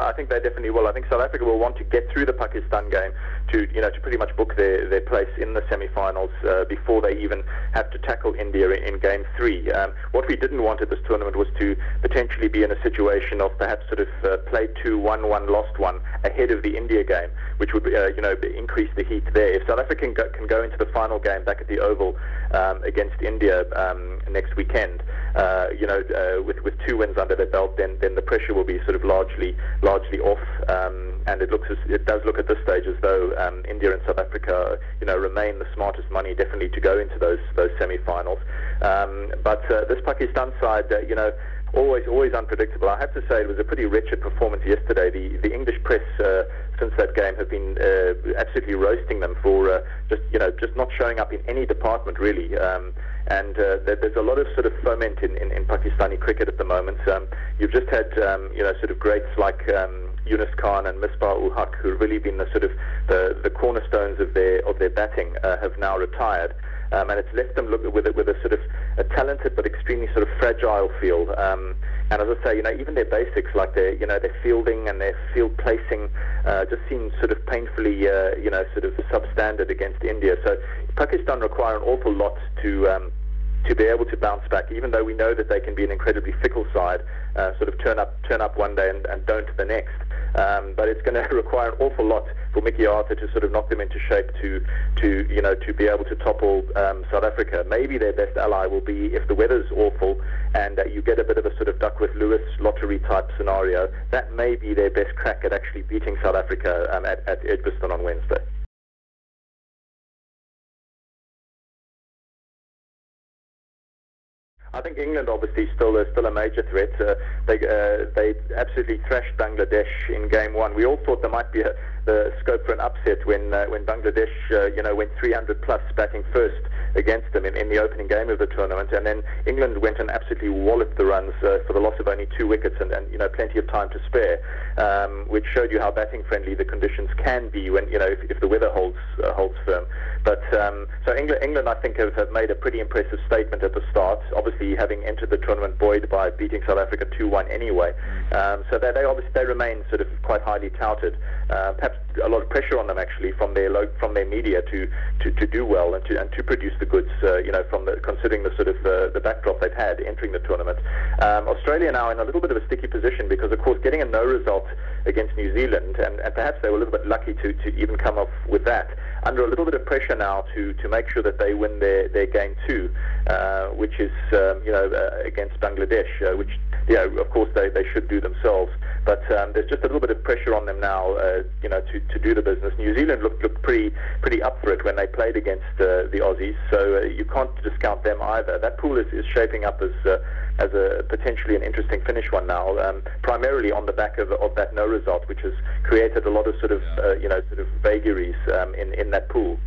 I think they definitely will. I think South Africa will want to get through the Pakistan game to pretty much book their place in the semi-finals before they even have to tackle India in Game 3. What we didn't want at this tournament was to potentially be in a situation of perhaps sort of play 2, 1-1, lost 1 ahead of the India game, which would increase the heat there. If South Africa can go into the final game back at the Oval against India next weekend, with 2 wins under their belt, then the pressure will be sort of largely off, and it does look at this stage as though India and South Africa remain the smartest money definitely to go into those semi-finals. But this Pakistan side, always unpredictable. I have to say it was a pretty wretched performance yesterday. The English press since that game have been absolutely roasting them for just not showing up in any department really. And there's a lot of sort of foment in Pakistani cricket at the moment. You've just had sort of greats like Yunus Khan and Misbah-ul Haq, who've really been the cornerstones of their batting, have now retired. And it's left them with a sort of a talented but extremely sort of fragile field. And as I say, even their basics, like their fielding and their field placing, just seem sort of painfully, sort of substandard against India. So Pakistan require an awful lot to be able to bounce back, even though we know that they can be an incredibly fickle side, sort of turn up one day and don't the next. But it's going to require an awful lot for Mickey Arthur to sort of knock them into shape to be able to topple South Africa. Maybe their best ally will be if the weather's awful and you get a bit of a sort of Duckworth-Lewis lottery type scenario. That may be their best crack at actually beating South Africa at Edgbaston on Wednesday. I think England obviously still a major threat. They absolutely thrashed Bangladesh in Game 1. We all thought there might be the scope for an upset when Bangladesh went 300 plus batting first against them in the opening game of the tournament, and then England went and absolutely walloped the runs for the loss of only 2 wickets and plenty of time to spare, which showed you how batting friendly the conditions can be when if the weather holds firm. But so England I think have made a pretty impressive statement at the start, obviously having entered the tournament buoyed by beating South Africa 2-1 anyway. So they remain sort of quite highly touted. Perhaps a lot of pressure on them actually from their media to do well and to produce the goods, considering the sort of the backdrop they've had entering the tournament. Australia now in a little bit of a sticky position because of course getting a no result against New Zealand, and perhaps they were a little bit lucky to even come off with that, under a little bit of pressure now to make sure that they win their Game 2, which is against Bangladesh, which of course they should do themselves. But there's just a little bit of pressure on them now, to do the business. New Zealand looked pretty up for it when they played against the Aussies, so you can't discount them either. That pool is shaping up as a potentially an interesting finish one now, primarily on the back of that no result, which has created a lot of sort of vagaries in that pool.